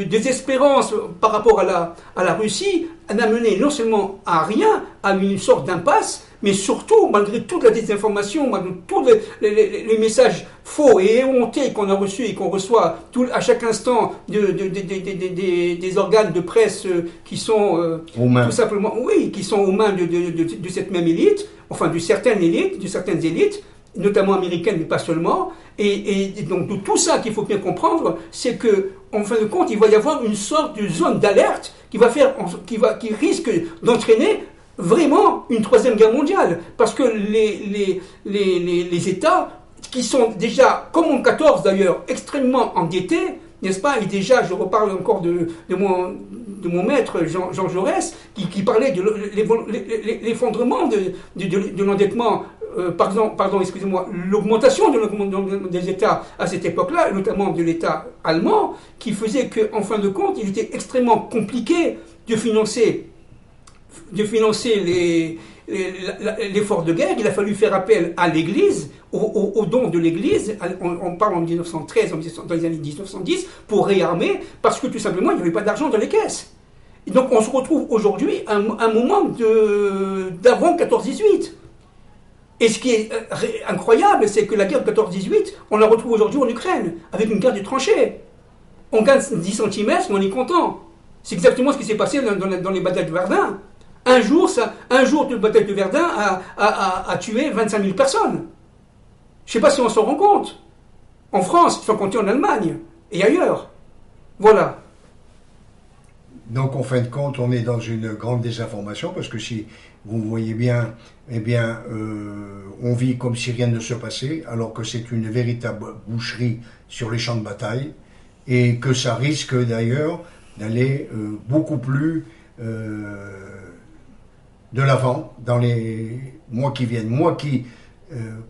désespérance par rapport à la Russie n'a mené non seulement à rien, à une sorte d'impasse, mais surtout, malgré toute la désinformation, malgré tous les messages faux et éhontés qu'on a reçus et qu'on reçoit à chaque instant des organes de presse qui sont tout simplement, qui sont aux mains de cette même élite, enfin de certaines élites, notamment américaines, mais pas seulement. Et donc de tout ça qu'il faut bien comprendre, c'est que en fin de compte, il va y avoir une sorte de zone d'alerte qui risque d'entraîner vraiment une troisième guerre mondiale, parce que les États qui sont déjà, comme en 14 d'ailleurs, extrêmement endettés, n'est-ce pas? Et déjà, je reparle encore de mon maître Jean Jaurès, qui parlait de l'effondrement de l'endettement, excusez-moi, l'augmentation des États à cette époque-là, notamment de l'État allemand, qui faisait qu'en fin de compte, il était extrêmement compliqué de financer l'effort de guerre. Il a fallu faire appel à l'Église, aux dons de l'Église, on parle en 1913, dans les années 1910, pour réarmer, parce que tout simplement, il n'y avait pas d'argent dans les caisses. Et donc on se retrouve aujourd'hui à un moment d'avant 14-18. Et ce qui est incroyable, c'est que la guerre de 14-18, on la retrouve aujourd'hui en Ukraine, avec une guerre de tranchées. On gagne 10 cm, mais on est content. C'est exactement ce qui s'est passé dans les batailles de Verdun. Un jour de bataille de Verdun a tué 25 000 personnes. Je ne sais pas si on s'en rend compte. En France, sans compter en Allemagne et ailleurs. Voilà. Donc, en fin de compte, on est dans une grande désinformation, parce que si vous voyez bien, on vit comme si rien ne se passait, alors que c'est une véritable boucherie sur les champs de bataille, et que ça risque d'ailleurs d'aller beaucoup plus de l'avant dans les mois qui viennent. Moi qui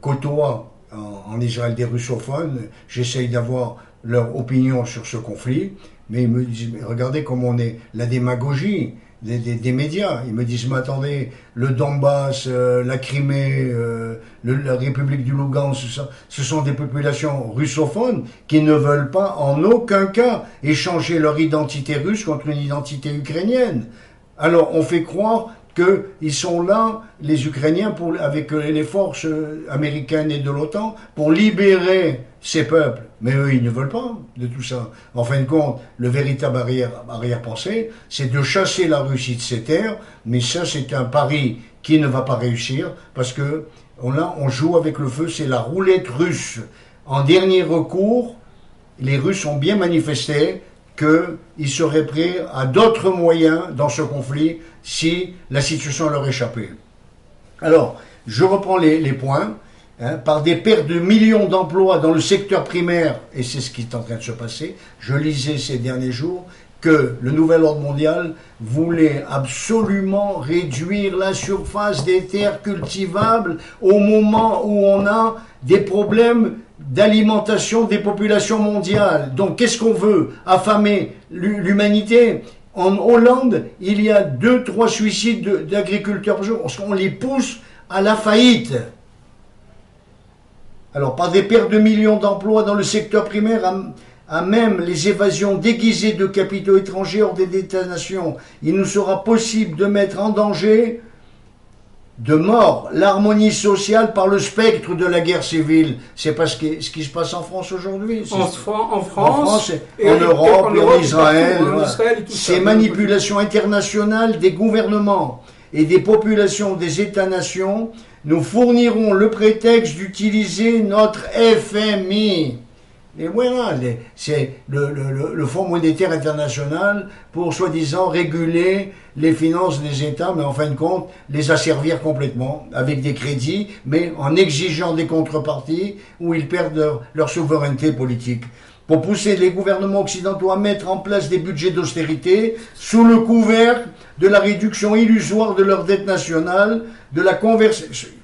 côtoie en Israël des russophones, j'essaye d'avoir leur opinion sur ce conflit, mais ils me disent, regardez comment on est, la démagogie des médias. Ils me disent, mais attendez, le Donbass, la Crimée, la République du Lugansk, ce sont des populations russophones qui ne veulent pas en aucun cas échanger leur identité russe contre une identité ukrainienne. Alors on fait croire qu'ils sont là, les Ukrainiens, avec les forces américaines et de l'OTAN, pour libérer ces peuples. Mais eux, ils ne veulent pas de tout ça. En fin de compte, le véritable arrière-pensée, c'est de chasser la Russie de ses terres, mais ça, c'est un pari qui ne va pas réussir, parce que on joue avec le feu, c'est la roulette russe. En dernier recours, les Russes ont bien manifesté qu'ils seraient prêts à d'autres moyens dans ce conflit si la situation leur échappait. Alors, je reprends les points. Par des pertes de millions d'emplois dans le secteur primaire, et c'est ce qui est en train de se passer. Je lisais ces derniers jours que le nouvel ordre mondial voulait absolument réduire la surface des terres cultivables au moment où on a des problèmes d'alimentation des populations mondiales. Donc qu'est-ce qu'on veut? Affamer l'humanité? En Hollande, il y a 2-3 suicides d'agriculteurs par jour, parce qu'on les pousse à la faillite. Alors, par des pertes de millions d'emplois dans le secteur primaire, à même les évasions déguisées de capitaux étrangers hors des États-nations, il nous sera possible de mettre en danger de mort l'harmonie sociale par le spectre de la guerre civile. C'est pas ce qui se passe en France aujourd'hui. En France, en Europe et en Israël. Ces manipulations internationales des gouvernements et des populations des États-nations nous fourniront le prétexte d'utiliser notre FMI. Et voilà, c'est le Fonds monétaire international pour soi-disant réguler les finances des États, mais en fin de compte, les asservir complètement avec des crédits, mais en exigeant des contreparties où ils perdent leur souveraineté politique. Pour pousser les gouvernements occidentaux à mettre en place des budgets d'austérité sous le couvert de la réduction illusoire de leur dette nationale, de la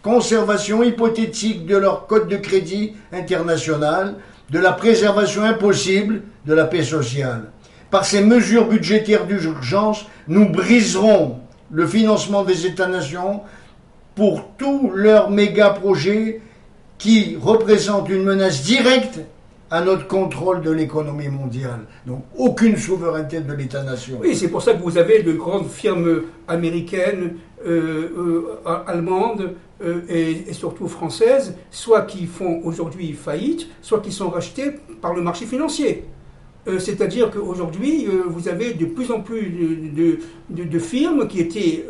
conservation hypothétique de leur code de crédit international, de la préservation impossible de la paix sociale. Par ces mesures budgétaires d'urgence, nous briserons le financement des États-nations pour tous leurs méga-projets qui représentent une menace directe à notre contrôle de l'économie mondiale. Donc aucune souveraineté de l'État-nation. Oui, c'est pour ça que vous avez de grandes firmes américaines, allemandes et surtout françaises, soit qui font aujourd'hui faillite, soit qui sont rachetées par le marché financier. C'est-à-dire qu'aujourd'hui, vous avez de plus en plus de firmes qui étaient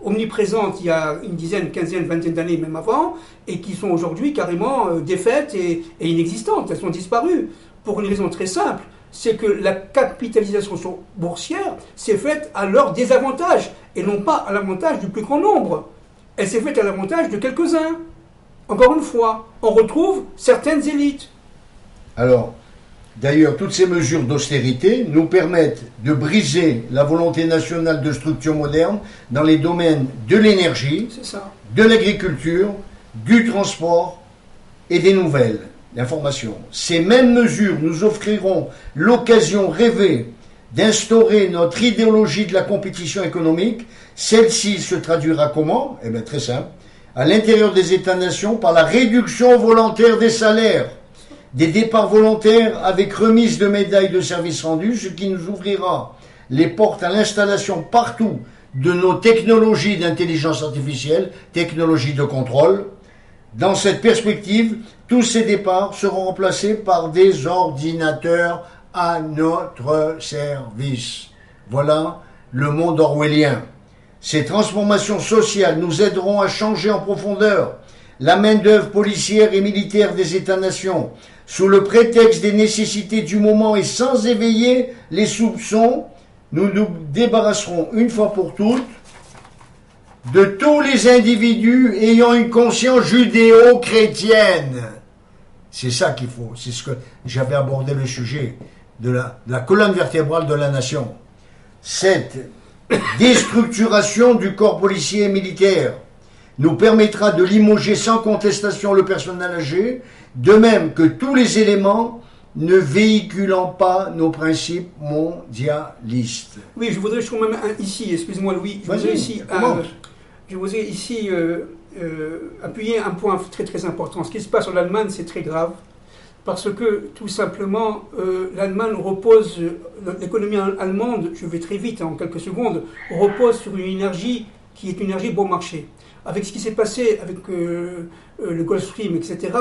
omniprésentes il y a une dizaine, quinzaine, vingtaine d'années, même avant, et qui sont aujourd'hui carrément défaites et inexistantes. Elles sont disparues. Pour une raison très simple, c'est que la capitalisation boursière s'est faite à leur désavantage, et non pas à l'avantage du plus grand nombre. Elle s'est faite à l'avantage de quelques-uns. Encore une fois, on retrouve certaines élites. Alors, d'ailleurs, toutes ces mesures d'austérité nous permettent de briser la volonté nationale de structure moderne dans les domaines de l'énergie, de l'agriculture, du transport et des nouvelles, l'information. Ces mêmes mesures nous offriront l'occasion rêvée d'instaurer notre idéologie de la compétition économique. Celle-ci se traduira comment? Eh bien, très simple. À l'intérieur des États-nations, par la réduction volontaire des salaires, des départs volontaires avec remise de médailles de services rendus, ce qui nous ouvrira les portes à l'installation partout de nos technologies d'intelligence artificielle, technologies de contrôle. Dans cette perspective, tous ces départs seront remplacés par des ordinateurs à notre service. Voilà le monde orwellien. Ces transformations sociales nous aideront à changer en profondeur la main-d'œuvre policière et militaire des États-nations, sous le prétexte des nécessités du moment et sans éveiller les soupçons. Nous nous débarrasserons une fois pour toutes de tous les individus ayant une conscience judéo-chrétienne. C'est ça qu'il faut. C'est ce que j'avais abordé le sujet de la colonne vertébrale de la nation. Cette déstructuration du corps policier et militaire nous permettra de limoger sans contestation le personnel âgé, de même que tous les éléments ne véhiculant pas nos principes mondialistes. Oui, je voudrais quand même ici, excuse-moi Louis, je voudrais ici appuyer un point très très important. Ce qui se passe en Allemagne, c'est très grave, parce que tout simplement, l'Allemagne repose, l'économie allemande, je vais très vite, en quelques secondes, repose sur une énergie qui est une énergie bon marché. Avec ce qui s'est passé avec le Gulf Stream, etc.,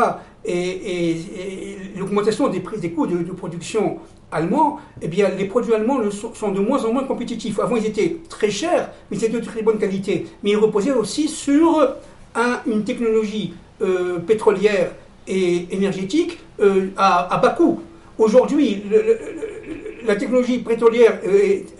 et l'augmentation des prix, des coûts de production allemands, eh bien, les produits allemands sont de moins en moins compétitifs. Avant, ils étaient très chers, mais ils étaient de très bonne qualité. Mais ils reposaient aussi sur une technologie pétrolière et énergétique à bas coût. Aujourd'hui, la technologie pétrolière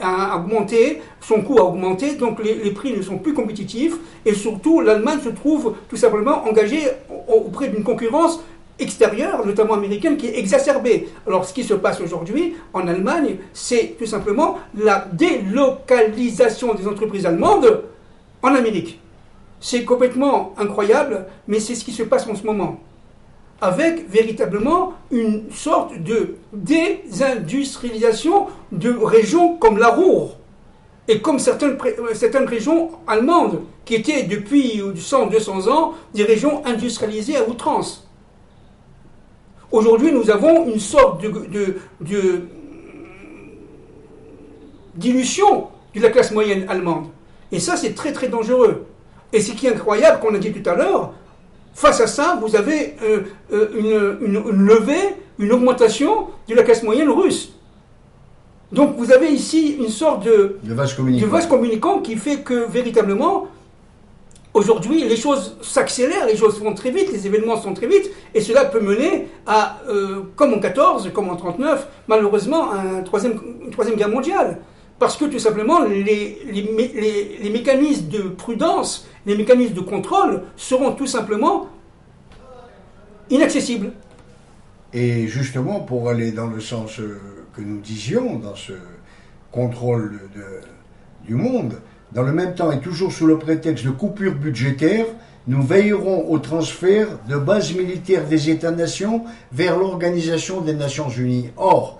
a augmenté, son coût a augmenté, donc les prix ne sont plus compétitifs, et surtout l'Allemagne se trouve tout simplement engagée auprès d'une concurrence extérieure, notamment américaine, qui est exacerbée. Alors ce qui se passe aujourd'hui en Allemagne, c'est tout simplement la délocalisation des entreprises allemandes en Amérique. C'est complètement incroyable, mais c'est ce qui se passe en ce moment, avec véritablement une sorte de désindustrialisation de régions comme la Ruhr et comme certaines régions allemandes qui étaient depuis 100-200 ans des régions industrialisées à outrance. Aujourd'hui, nous avons une sorte de dilution de la classe moyenne allemande. Et ça, c'est très très dangereux. Et ce qui est incroyable, qu'on a dit tout à l'heure, face à ça, vous avez une levée, une augmentation de la classe moyenne russe. Donc vous avez ici une sorte de vase communicant qui fait que véritablement, aujourd'hui, les choses s'accélèrent, les choses vont très vite, les événements sont très vite, et cela peut mener à, comme en 14, comme en 39, malheureusement, à une troisième guerre mondiale. Parce que tout simplement, les mécanismes de prudence, les mécanismes de contrôle seront tout simplement inaccessibles. Et justement, pour aller dans le sens que nous disions, dans ce contrôle du monde, dans le même temps et toujours sous le prétexte de coupures budgétaires, nous veillerons au transfert de bases militaires des États-nations vers l'Organisation des Nations Unies. Or,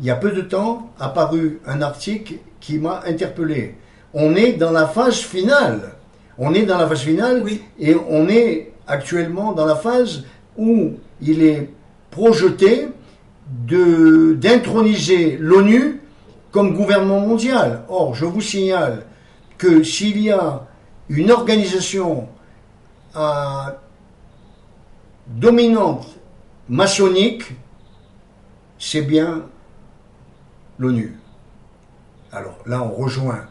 il y a peu de temps, apparu un article qui m'a interpellé. On est dans la phase finale. On est dans la phase finale, oui. Et on est actuellement dans la phase où il est projeté d'introniser l'ONU comme gouvernement mondial. Or, je vous signale que s'il y a une organisation dominante maçonnique, c'est bien l'ONU. Alors là, on rejoint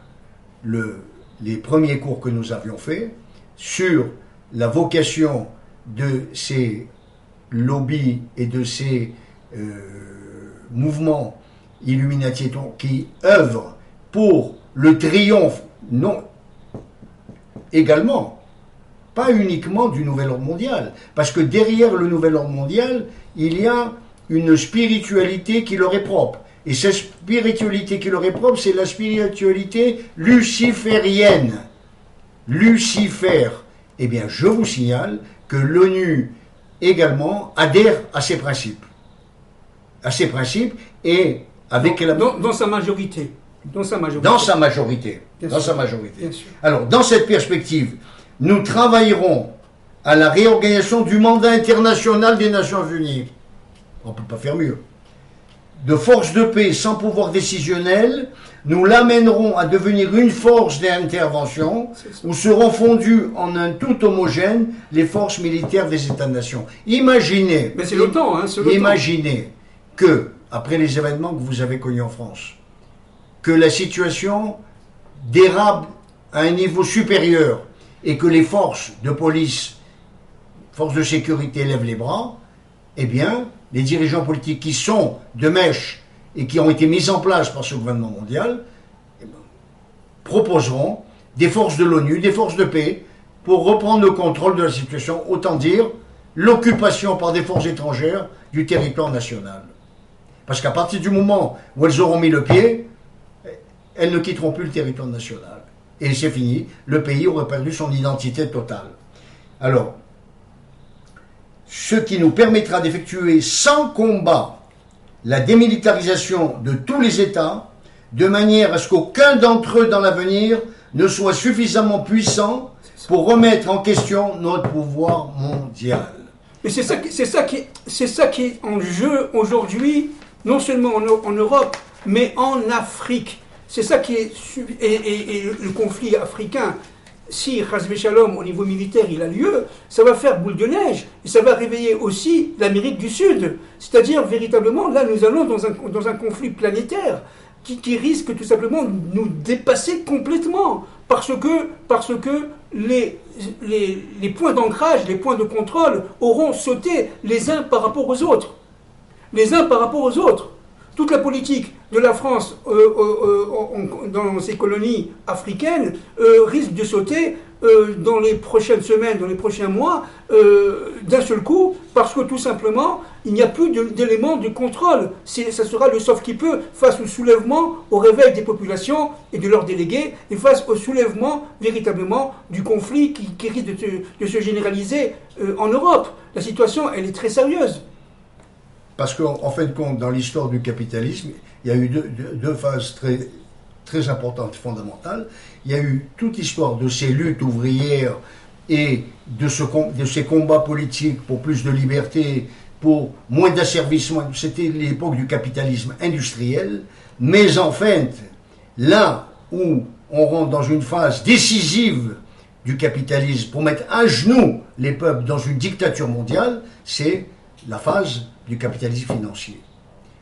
les premiers cours que nous avions faits sur la vocation de ces lobbies et de ces mouvements illuminati qui œuvrent pour le triomphe, non, également, pas uniquement du nouvel ordre mondial, parce que derrière le nouvel ordre mondial, il y a une spiritualité qui leur est propre. Et cette spiritualité qui leur est propre, c'est la spiritualité luciférienne. Lucifer. Eh bien, je vous signale que l'ONU également adhère à ces principes. À ces principes et avec dans sa majorité. Dans sa majorité. Dans sa majorité. Bien dans sûr. sa majorité. Bien sûr. Alors, dans cette perspective, nous travaillerons à la réorganisation du mandat international des Nations Unies. On ne peut pas faire mieux. De force de paix sans pouvoir décisionnel, nous l'amènerons à devenir une force d'intervention où seront fondues en un tout homogène les forces militaires des États-nations. Imaginez, mais c'est l'OTAN, hein, c'est l'OTAN. Imaginez que, après les événements que vous avez connus en France, que la situation dérape à un niveau supérieur et que les forces de police, forces de sécurité lèvent les bras, eh bien, les dirigeants politiques qui sont de mèche et qui ont été mis en place par ce gouvernement mondial proposeront des forces de l'ONU, des forces de paix, pour reprendre le contrôle de la situation, autant dire l'occupation par des forces étrangères du territoire national. Parce qu'à partir du moment où elles auront mis le pied, elles ne quitteront plus le territoire national. Et c'est fini, le pays aurait perdu son identité totale. Alors, ce qui nous permettra d'effectuer sans combat la démilitarisation de tous les États, de manière à ce qu'aucun d'entre eux dans l'avenir ne soit suffisamment puissant pour remettre en question notre pouvoir mondial. Et c'est ça qui est en jeu aujourd'hui, non seulement en Europe, mais en Afrique. C'est ça qui est... Et le conflit africain, si Chasvé Shalom, au niveau militaire, il a lieu, ça va faire boule de neige. Et ça va réveiller aussi l'Amérique du Sud. C'est-à-dire, véritablement, là, nous allons dans un conflit planétaire qui risque tout simplement de nous dépasser complètement. Parce que les points d'ancrage, les points de contrôle auront sauté les uns par rapport aux autres. Les uns par rapport aux autres. Toute la politique de la France dans ses colonies africaines risque de sauter dans les prochaines semaines, dans les prochains mois, d'un seul coup, parce que tout simplement, il n'y a plus d'éléments de contrôle. Ça sera le sauf qui peut face au soulèvement, au réveil des populations et de leurs délégués, et face au soulèvement véritablement du conflit qui risque de se généraliser en Europe. La situation, elle est très sérieuse. Parce qu'en fin de compte, dans l'histoire du capitalisme, il y a eu deux phases très importantes, fondamentales. Il y a eu toute l'histoire de ces luttes ouvrières et de ces combats politiques pour plus de liberté, pour moins d'asservissement. C'était l'époque du capitalisme industriel. Mais en fait, là où on rentre dans une phase décisive du capitalisme pour mettre à genoux les peuples dans une dictature mondiale, c'est la phase du capitalisme financier.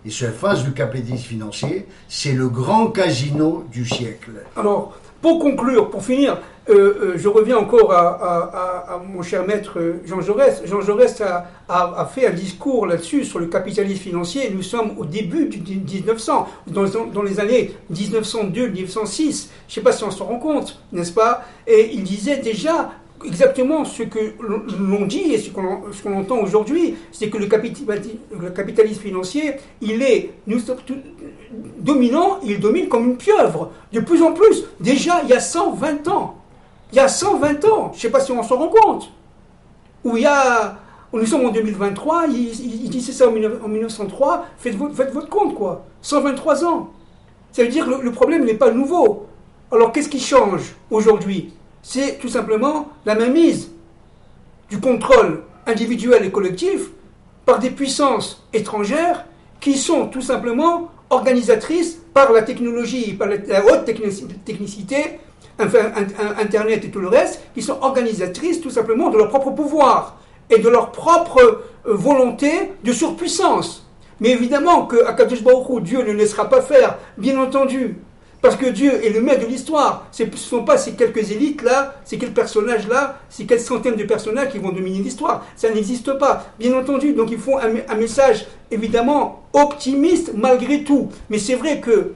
Et cette phase du capitalisme financier, c'est le grand casino du siècle. Alors, pour conclure, pour finir, je reviens encore à mon cher maître Jean Jaurès. Jean Jaurès a fait un discours là-dessus sur le capitalisme financier. Nous sommes au début du 1900, dans les années 1902-1906. Je ne sais pas si on s'en rend compte, n'est-ce pas? Et il disait déjà exactement ce que l'on dit et ce qu'on entend aujourd'hui, c'est que le capitalisme financier, il est dominant, il domine comme une pieuvre, de plus en plus. Déjà, il y a 120 ans. Il y a 120 ans, je ne sais pas si on s'en rend compte. Nous sommes en 2023, il disait ça en 1903, faites votre compte, quoi. 123 ans. Ça veut dire que le problème n'est pas nouveau. Alors, qu'est-ce qui change aujourd'hui? C'est tout simplement la mainmise du contrôle individuel et collectif par des puissances étrangères qui sont tout simplement organisatrices par la technologie, par la haute technicité, enfin, Internet et tout le reste, qui sont organisatrices tout simplement de leur propre pouvoir et de leur propre volonté de surpuissance. Mais évidemment que Akadosh Baruch Hu, Dieu ne laissera pas faire, bien entendu. Parce que Dieu est le maître de l'histoire. Ce ne sont pas ces quelques élites-là, ces quelques personnages-là, ces quelques centaines de personnages qui vont dominer l'histoire. Ça n'existe pas, bien entendu. Donc il faut un message, évidemment, optimiste malgré tout. Mais c'est vrai que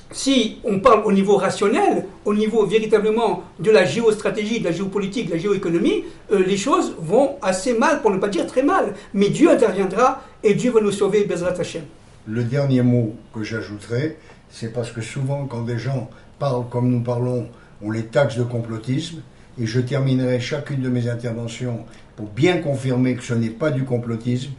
si on parle au niveau rationnel, au niveau véritablement de la géostratégie, de la géopolitique, de la géoéconomie, les choses vont assez mal, pour ne pas dire très mal. Mais Dieu interviendra et Dieu va nous sauver, Bezrat Hashem. Le dernier mot que j'ajouterai, c'est parce que souvent, quand des gens parlent comme nous parlons, on les taxe de complotisme. Et je terminerai chacune de mes interventions pour bien confirmer que ce n'est pas du complotisme.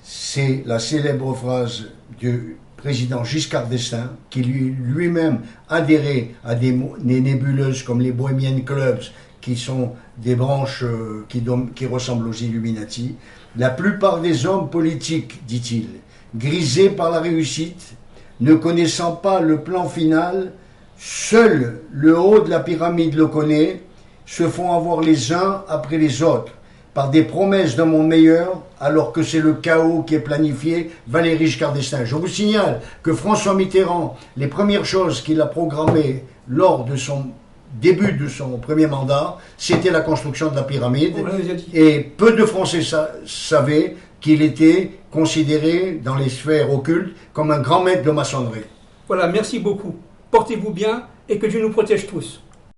C'est la célèbre phrase du président Giscard d'Estaing, qui lui-même adhérait à des nébuleuses comme les Bohemian Clubs, qui sont des branches qui ressemblent aux Illuminati. La plupart des hommes politiques, dit-il, grisés par la réussite, ne connaissant pas le plan final, seul le haut de la pyramide le connaît, se font avoir les uns après les autres, par des promesses d'un monde meilleur, alors que c'est le chaos qui est planifié. Valéry Giscard d'Estaing. Je vous signale que François Mitterrand, les premières choses qu'il a programmées lors de son début de son premier mandat, c'était la construction de la pyramide. Et peu de Français savaient qu'il était considéré dans les sphères occultes comme un grand maître de maçonnerie. Voilà, merci beaucoup. Portez-vous bien et que Dieu nous protège tous.